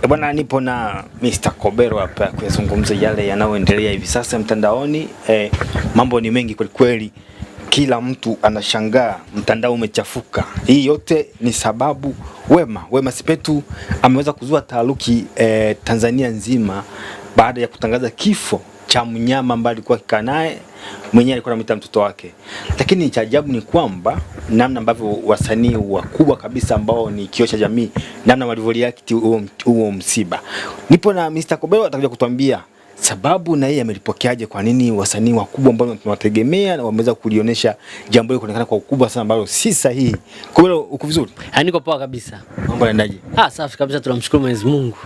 Bwana, nipo na Mr. Kobelo hapa kuzungumza yale yanayoendelea hivi sasa mtandaoni. Mambo ni mengi kweli kweli. Kila mtu anashangaa, mtandao umechafuka. Hii yote ni sababu Wema Sepetu ameweza kuzua taharuki Tanzania nzima baada ya kutangaza kifo cha mnyama ambaye alikuwa akikaa naye, mwenyewe alikuwa anamwita mtoto wake. Lakini cha ajabu ni kwamba namna ambavyo wasanii wakubwa kabisa ambao ni kioo cha jamii, namna walivyoreact huo msiba. Nipo na Mr. Kobelo atakuja kutuambia sababu na yeye amelipokeaje, kwa nini wasanii wakubwa ambao tunawategemea na wameweza kulionyesha jambo hilo kuonekana kwa ukubwa sana ambalo si sahihi. Kobelo, uko vizuri? Niko poa kabisa. Mambo yanaendaje? Safi kabisa, tunamshukuru Mwenyezi Mungu.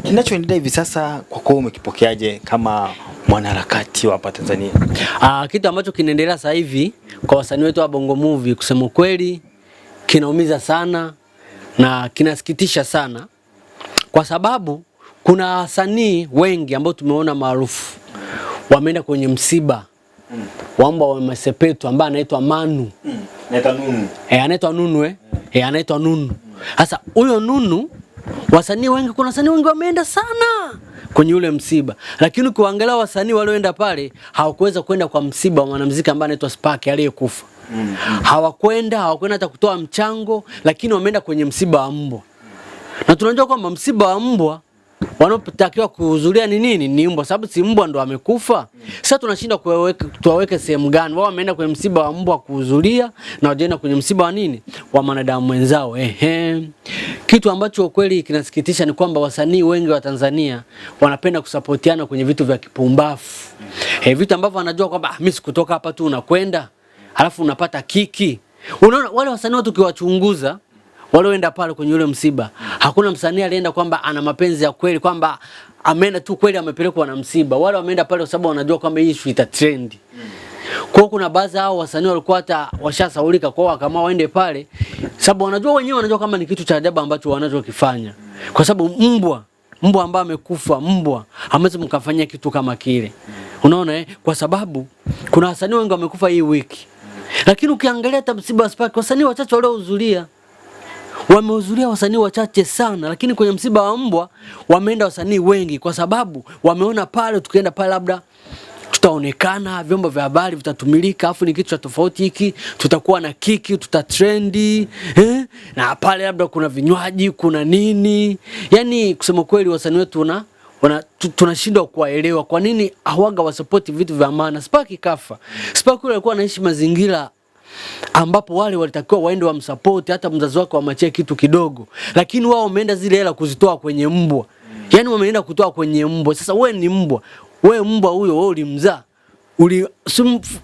Kinachoendelea hivi sasa kwa kwako umekipokeaje kama mwanaharakati wa hapa Tanzania? Kitu ambacho kinaendelea sasa hivi kwa wasanii wetu wa Bongo Movie, kusema kweli kinaumiza sana na kinasikitisha sana, kwa sababu kuna wasanii wengi ambao tumeona maarufu wameenda kwenye msiba wamba wa Wema Sepetu ambaye anaitwa Manu. Anaitwa Nunu. Anaitwa Nunu anaitwa Nunu. Sasa huyo Nunu, wasanii wengi, kuna wasanii wengi wameenda sana kwenye ule msiba, lakini ukiangalia wasanii walioenda pale hawakuweza kwenda kwa msiba wa mwanamuziki ambaye anaitwa Spark aliyekufa. Hawakwenda hata kutoa mchango, lakini wameenda kwenye msiba wa mbwa. Na tunajua kwamba msiba wa mbwa wanapotakiwa kuhudhuria ni nini? Ni mbwa, sababu si mbwa ndo amekufa. Sasa tunashinda tuwaweke sehemu gani? Wao wameenda kwenye msiba wa mbwa kuhudhuria na wajaenda kwenye msiba wa nini? Wa mwanadamu mwenzao. Kitu ambacho kweli kinasikitisha ni kwamba wasanii wengi wa Tanzania wanapenda kusapotiana kwenye vitu vya kipumbafu. Vitu ambavyo wanajua kwamba mimi sikutoka hapa tu unakwenda, halafu unapata kiki. Unaona wale wasanii watu ukiwachunguza walioenda pale kwenye ule msiba, hakuna msanii alienda kwamba ana mapenzi ya kweli, kwamba ameenda tu kweli amepelekwa na msiba. Wale wameenda pale kwa sababu wanajua kwamba hii issue ita trend. Kwa kuna baadhi hao wasanii walikuwa hata washasaulika kwa kama waende pale, sababu wanajua kama ni kitu cha ajabu ambacho wanachokifanya. Kwa sababu mbwa ambaye amekufa, mbwa hamwezi mkafanyia kitu kama kile. Unaona kwa sababu kuna wasanii wengi wamekufa hii wiki. Lakini ukiangalia hata msiba wa Spark, wasanii wachache waliohudhuria. Wamehudhuria wasanii wachache sana, lakini kwenye msiba wa mbwa wameenda wasanii wengi, kwa sababu wameona pale tukienda pale labda tutaonekana, vyombo vya habari vitatumilika, afu ni kitu cha tofauti hiki, tutakuwa na kiki, tutatrendi, na pale labda kuna vinywaji, kuna nini. Yaani kusema kweli wasanii wetu tunashindwa kuwaelewa kwa nini hawaga wasupport vitu vya maana. Spark kafa. Spark alikuwa anaishi mazingira ambapo wale walitakiwa waende wamsupport, hata mzazi wake wamachie kitu kidogo, lakini wao wameenda zile hela kuzitoa kwenye mbwa. Yaani wameenda kutoa kwenye mbwa. Sasa wewe ni mbwa, wewe mbwa huyo wewe ulimzaa,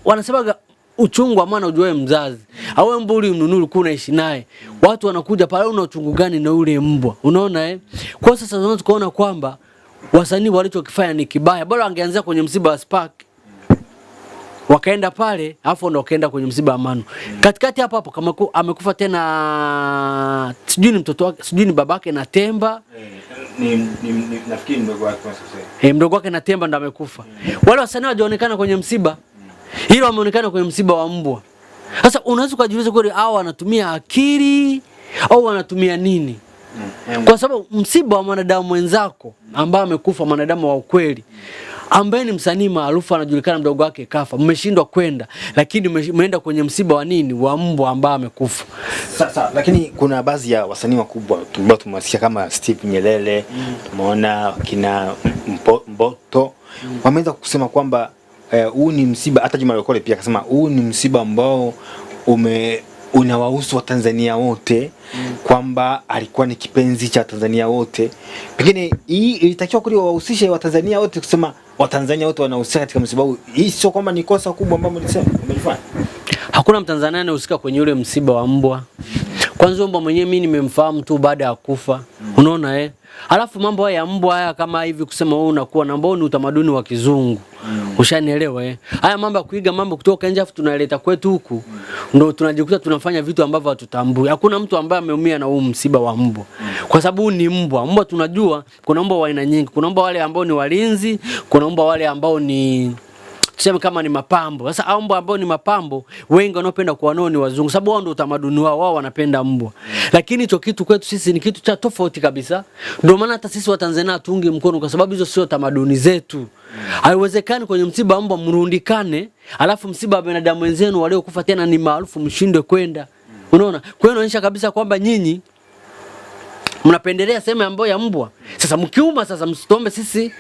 wanasemaga uchungu wa maana ujue mzazi. Au wewe mbwa ulimnunua ulikuwa unaishi naye, watu wanakuja pale, una uchungu gani na ule mbwa? Unaona Kwa sasa tunaweza tukaona kwamba wasanii walichokifanya ni kibaya. Bora wangeanzia kwenye msiba wa Spark, wakaenda pale afu ndo wakaenda kwenye msiba wa Manu. Katikati hapo kama amekufa tena, sijui ni mtoto wake, sijui ni babake na Temba. Nafikiri mdogo wake sasa. Mdogo wake na Temba ndo amekufa. Wale wasanii wajaonekana kwenye msiba, hilo wameonekana kwenye msiba wa mbwa. Sasa unaweza kujiuliza kweli hao wanatumia akili au wanatumia nini? Kwa sababu msiba wa mwanadamu mwenzako ambaye amekufa, mwanadamu wa ukweli, ambaye ni msanii maarufu anajulikana, mdogo wake kafa, mmeshindwa kwenda, lakini mmeenda kwenye msiba wa nini? Wa mbwa ambaye amekufa. Sasa lakini kuna baadhi ya wasanii wakubwa ambao tumewasikia kama Steve Nyerere, tumeona kina Mboto, wameanza kusema kwamba huu ni msiba. Hata Juma Lokole pia akasema huu ni msiba ambao unawahusu wa Tanzania wote, kwamba alikuwa ni kipenzi cha Tanzania wote. Pengine hii ilitakiwa kuli wahusishe wa Tanzania wote, kusema wa Tanzania wote wanahusika katika msiba huu. Hii sio kwamba ni kosa kubwa ambalo mlifanya. Hakuna Mtanzania anahusika kwenye ule msiba wa mbwa. Kwanza mbwa mwenyewe mimi nimemfahamu tu baada ya kufa. Unaona Alafu mambo haya ya mbwa haya kama hivi kusema wewe unakuwa na mbwa ni utamaduni wa kizungu. Ushanielewa Haya mambo ya kuiga mambo kutoka nje afu tunaleta kwetu huku, ndio tunajikuta tunafanya vitu ambavyo hatutambui. Hakuna mtu ambaye ameumia na huu msiba wa mbwa. Kwa sababu ni mbwa. Mbwa tunajua kuna mbwa wa aina nyingi. Kuna mbwa wale ambao ni walinzi, kuna mbwa wale ambao ni tuseme kama ni mapambo. Sasa hao mbwa ambao ni mapambo, wengi wanaopenda kuwa nao ni wazungu, sababu wao ndio utamaduni wao, wao wanapenda mbwa. Lakini hicho kitu kwetu sisi ni kitu cha tofauti kabisa. Ndio maana hata sisi wa Tanzania hatuungi mkono, kwa sababu hizo sio tamaduni zetu. Haiwezekani kwenye msiba wa mbwa mrundikane, alafu msiba wa binadamu wenzenu waliokufa tena ni maarufu mshindwe kwenda. Unaona? Kwa hiyo inaonyesha kabisa kwamba nyinyi mnapendelea sehemu ambayo ya mbwa. Sasa mkiuma, sasa msitombe sisi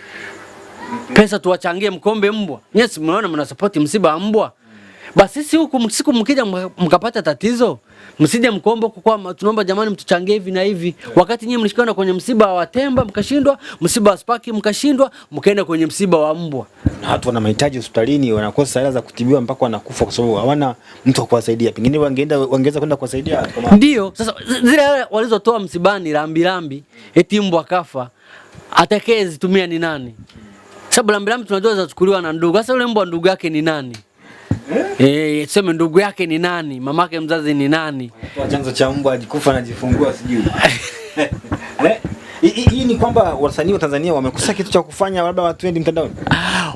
pesa tuwachangie mkombe mbwa. Yes, mnaona mna support msiba wa mbwa. Basi sisi huku siku mkija mkapata tatizo, msije mkombo kwa tunaomba jamani mtuchangie hivi na hivi. Wakati nyinyi mlishikana kwenye msiba wa temba mkashindwa, msiba wa spaki mkashindwa, mkaenda kwenye msiba wa mbwa. Na watu wana mahitaji hospitalini, wanakosa hela za kutibiwa mpaka wanakufa kwa sababu hawana mtu wa kuwasaidia. Pengine wangeweza kwenda kuwasaidia. Ndio, sasa zile walizotoa msibani rambi eti mbwa kafa, atakaye zitumia ni nani? Sababu rambi tunajua zachukuliwa na ndugu. Sasa yule mbwa ndugu yake ni nani? Sema ndugu yake ni nani? Mamake mzazi ni nani? Chanzo cha mbwa ajikufa na jifungua sijui. Hii ni kwamba wasanii wa Tanzania wamekosa kitu cha kufanya, labda watu wendi mtandaoni.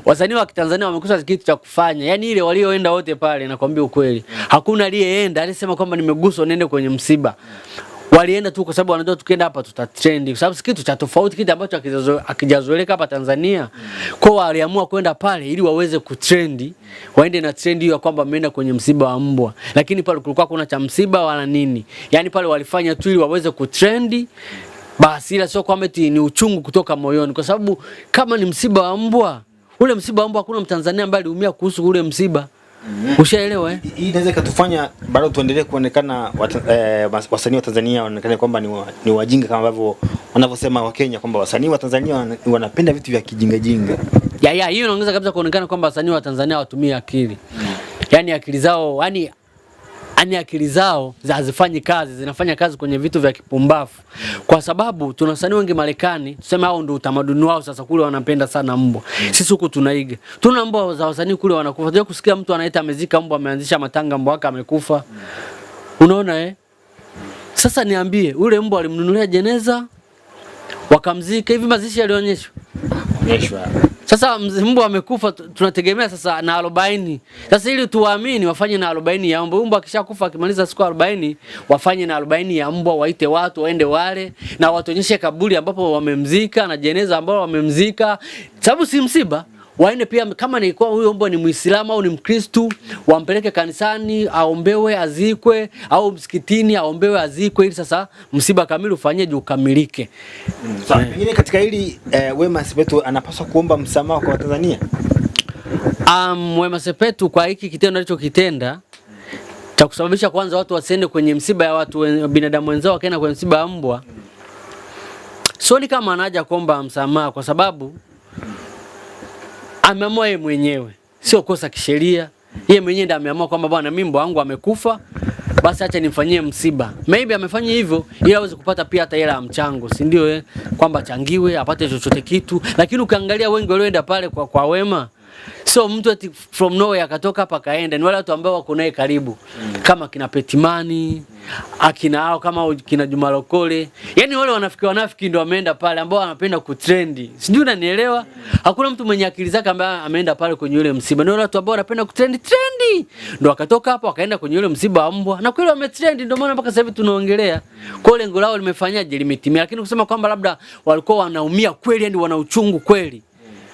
Wasanii wa Tanzania wamekosa kitu cha kufanya. Yaani ile walioenda wote pale, nakwambia ukweli. Hakuna aliyeenda alisema kwamba nimeguswa nende kwenye msiba. Walienda tu kwa sababu wanajua tukienda hapa tutatrend, kwa sababu kitu cha tofauti, kitu ambacho akijazoeleka hapa Tanzania. Kwa hiyo waliamua kwenda pale ili waweze kutrend, waende na trend hiyo kwamba wameenda kwenye msiba wa mbwa. Lakini pale kulikuwa kuna cha msiba wala nini. Yaani pale walifanya tu ili waweze kutrend. Basi ila sio kwamba ni uchungu kutoka moyoni, kwa sababu kama ni msiba wa mbwa, ule msiba wa mbwa hakuna Mtanzania ambaye aliumia kuhusu ule msiba. Ushaelewa eh? Hii inaweza ikatufanya bado tuendelee kuonekana wasanii wa Tanzania waonekane kwamba ni wajinga kama ambavyo wanavyosema wa Kenya kwamba wasanii wa Tanzania wanapenda vitu vya kijinga jinga. Hiyo inaongeza kabisa kuonekana kwamba wasanii wa Tanzania watumie akili. Yaani akili zao, yani akili zao hazifanyi kazi, zinafanya kazi kwenye vitu vya kipumbafu. Kwa sababu tuna wasanii wengi Marekani, tuseme hao ndio utamaduni wao, sasa kule wanapenda sana mbwa. Sisi huku tunaiga. Tuna mbwa za wasanii kule wanakufa. Unajua kusikia mtu anaita amezika mbwa, ameanzisha matanga, mbwa wake amekufa. Unaona eh? Sasa niambie, ule mbwa alimnunulia jeneza, wakamzika, hivi mazishi yalionyeshwa. Sasa mbwa amekufa, tunategemea sasa na 40. Sasa ili tuwaamini wafanye na 40 ya mbwa. Mbwa akishakufa akimaliza siku 40, wafanye na 40 ya mbwa, waite watu waende wale na watuonyeshe kaburi ambapo wamemzika na jeneza ambalo wamemzika. Sababu si msiba. Waende pia kama ni kwa huyo mbwa ni Muislamu au ni Mkristo, wampeleke kanisani aombewe azikwe, au msikitini aombewe azikwe, ili sasa msiba kamili ufanyeje ukamilike. Sasa pengine katika hili Wema Sepetu anapaswa kuomba msamaha kwa Tanzania. Wema Sepetu kwa hiki kitendo alichokitenda cha kusababisha kwanza watu wasiende kwenye msiba ya watu binadamu wenzao wakaenda kwenye msiba wa mbwa. Sio kama anaja kuomba msamaha, kwa sababu ameamua yeye mwenyewe, sio kosa kisheria. Yeye mwenyewe ndiye ameamua kwamba bwana, mimi mbwa wangu amekufa, basi acha nimfanyie msiba. Maybe amefanya hivyo ili aweze kupata pia hata hela ya mchango, si ndio kwamba changiwe apate chochote kitu. Lakini ukiangalia wengi walioenda pale kwa Wema, so mtu ati from nowhere akatoka hapa kaenda, ni wale watu ambao wako naye karibu. Kama kina Petimani, akina hao kama kina Juma Lokole. Yaani wale wanafiki ndio wameenda pale ambao wanapenda kutrendi. Sijui unanielewa? Hakuna mtu mwenye akili zake ambaye ameenda pale kwenye yule msiba. Ni wale watu ambao wanapenda kutrendi. Ndio akatoka hapo akaenda kwenye yule msiba wa mbwa. Na kweli wametrendi, ndio maana mpaka sasa hivi tunaongelea. Kwa lengo lao limefanyaje, limetimia. Lakini kusema kwamba labda walikuwa wanaumia kweli, yani wana uchungu kweli,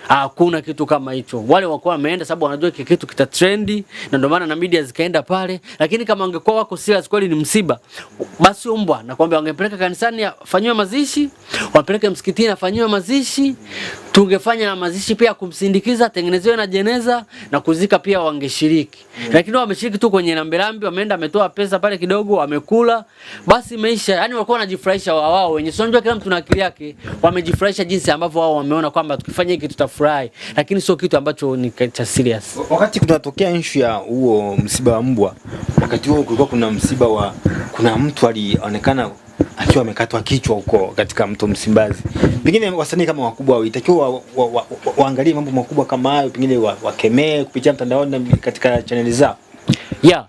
hakuna kitu kama hicho. Wale walikuwa wameenda sababu wanajua kitu kita trendi, na ndio maana na media zikaenda pale. Lakini kama wangekuwa wako serious kweli ni msiba, basi mbwa nakwambia wangepeleka kanisani afanywe mazishi, wapeleke msikitini afanywe mazishi, tungefanya mazishi pia kumsindikiza, tengenezewe na jeneza na kuzika pia wangeshiriki. Lakini wao wameshiriki tu kwenye lambelambi, wameenda ametoa pesa pale kidogo, wamekula, basi maisha. Yani walikuwa wanajifurahisha wao wenyewe. Sio unajua kila mtu na akili yake, wamejifurahisha jinsi ambavyo wao wameona kwamba tukifanya hiki tutafurahi, lakini sio kitu ambacho ni cha serious. Wakati kunatokea issue ya huo msiba wa mbwa, wakati huo kulikuwa kuna msiba wa kuna mtu alionekana akiwa amekatwa kichwa huko katika mto Msimbazi. Pengine wasanii kama wakubwa walitakiwa waangalie mambo makubwa kama hayo, pengine wakemee kupitia mtandaoni katika channel zao.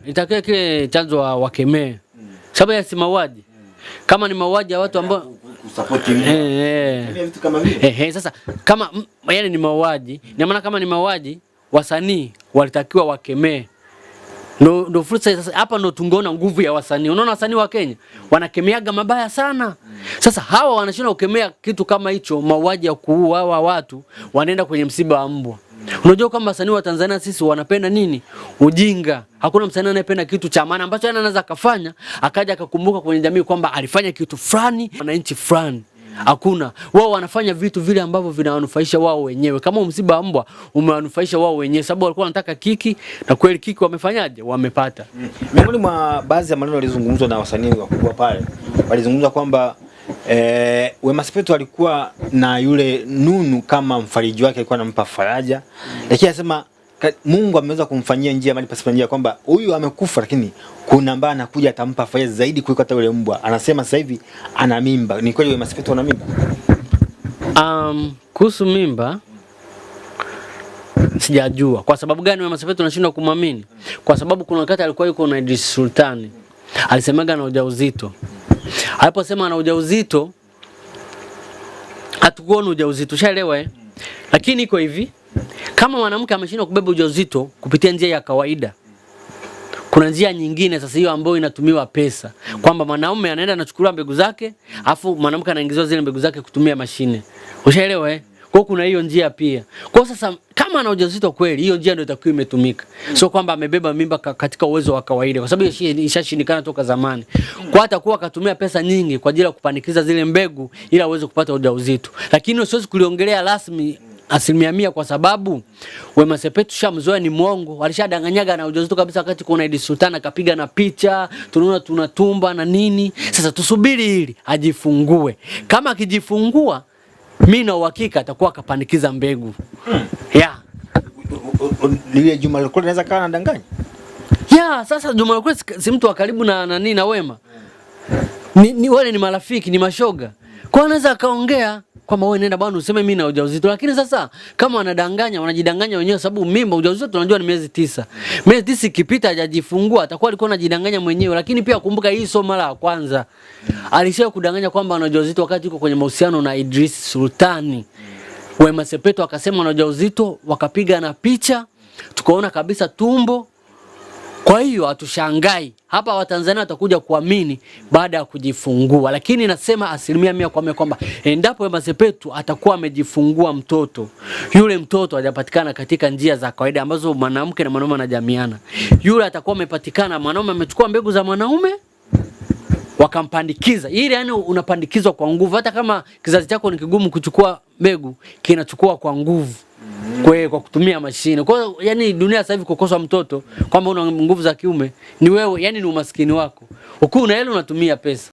Itakiwa kile chanzo wakemee. Sababu ya si mauaji. Kama ni mauaji ya watu ambao kusupport vitu kama vile. Sasa kama yani ni mauaji, na maana kama ni mauaji wasanii walitakiwa wakemee. Ndo fursa sasa hapa ndo tungeona nguvu ya wasanii. Unaona wasanii wa Kenya wanakemeaga mabaya sana. Sasa hawa wanashindwa kukemea kitu kama hicho, mauaji ya kuua hawa watu, wanaenda kwenye msiba wa mbwa. Unajua kwamba wasanii wa Tanzania sisi wanapenda nini? Ujinga. Hakuna msanii anayependa kitu cha maana ambacho anaweza kufanya akaja akakumbuka kwenye jamii kwamba alifanya kitu fulani na nchi fulani. Hakuna. Wao wanafanya vitu vile ambavyo vinawanufaisha wao wenyewe. Kama msiba wa mbwa umewanufaisha wao wenyewe, sababu walikuwa wanataka kiki na kweli kiki wamefanyaje? Wamepata. Miongoni mwa baadhi ya maneno yalizungumzwa na wasanii wakubwa pale, walizungumza kwamba Wema Sepetu alikuwa na yule Nunu kama mfariji wake, alikuwa anampa faraja. Lakini anasema Mungu ameweza kumfanyia njia mali pasipo njia, kwamba huyu amekufa lakini kuna ambaye anakuja atampa faraja zaidi kuliko hata yule mbwa. Anasema sasa hivi ana mimba. Ni kweli Wema Sepetu ana mimba? Kuhusu mimba sijajua. Kwa sababu gani Wema Sepetu anashindwa kumwamini? Kwa sababu kuna wakati alikuwa yuko na Idris Sultani. Alisemaga na ujauzito. Aliposema ana ujauzito, hatukuona ujauzito. Ushaelewa Lakini iko hivi, kama mwanamke ameshindwa kubeba ujauzito kupitia njia ya kawaida, kuna njia nyingine sasa hiyo ambayo inatumiwa pesa. Kwamba mwanaume anaenda anachukua mbegu zake, afu mwanamke anaingizwa zile mbegu zake kutumia mashine. Ushaelewa Kwa kuna hiyo njia pia. Kwa sasa kama ana ujauzito kweli, hiyo njia ndio itakuwa imetumika. Sio kwamba amebeba mimba katika uwezo wa kawaida, kwa sababu ishashindikana toka zamani. Kwa hata kuwa akatumia pesa nyingi kwa ajili ya kupanikiza zile mbegu ili aweze kupata ujauzito. Lakini siwezi kuliongelea rasmi 100% kwa sababu Wema Sepetu shamzoea ni mwongo. Alishadanganyaga na ujauzito kabisa wakati kuna Idris Sultan akapiga na picha, tunaona tunatumba na nini. Sasa tusubiri ili ajifungue. Kama akijifungua, mimi na uhakika atakuwa akapanikiza mbegu. Lile Juma Lokole anaweza kawa anadanganya? Sasa Juma Lokole si mtu wa karibu na nini na Wema. Ni wale ni marafiki, ni mashoga. Kwa anaweza akaongea kwamba wewe nenda bwana useme mimi na ujauzito. Lakini sasa kama wanadanganya, wanajidanganya wenyewe, sababu mimba ujauzito tunajua ni miezi 9. Miezi 9 ikipita hajajifungua atakuwa alikuwa anajidanganya mwenyewe. Lakini pia kumbuka hii sio mara ya kwanza. Alishawahi kudanganya kwamba ana ujauzito wakati yuko kwenye mahusiano na Idris Sultani. Wema Sepetu akasema ana ujauzito, wakapiga na picha, tukaona kabisa tumbo. Kwa hiyo hatushangai. Hapa Watanzania watakuja kuamini baada ya kujifungua. Lakini nasema 100% kwamba endapo Wema Sepetu atakuwa amejifungua mtoto, yule mtoto hajapatikana katika njia za kawaida ambazo mwanamke na mwanaume wanajamiana. Yule atakuwa amepatikana, mwanaume amechukua mbegu za mwanaume wakampandikiza. Ile unapandikizwa kwa nguvu. Hata kama kizazi chako ni kigumu kuchukua mbegu, kinachukua kwa nguvu. Kwa kutumia mashine. Kwa hiyo dunia sasa hivi kukosa mtoto kwamba una nguvu za kiume ni wewe, ni umaskini wako. Ukiwa una hela unatumia pesa.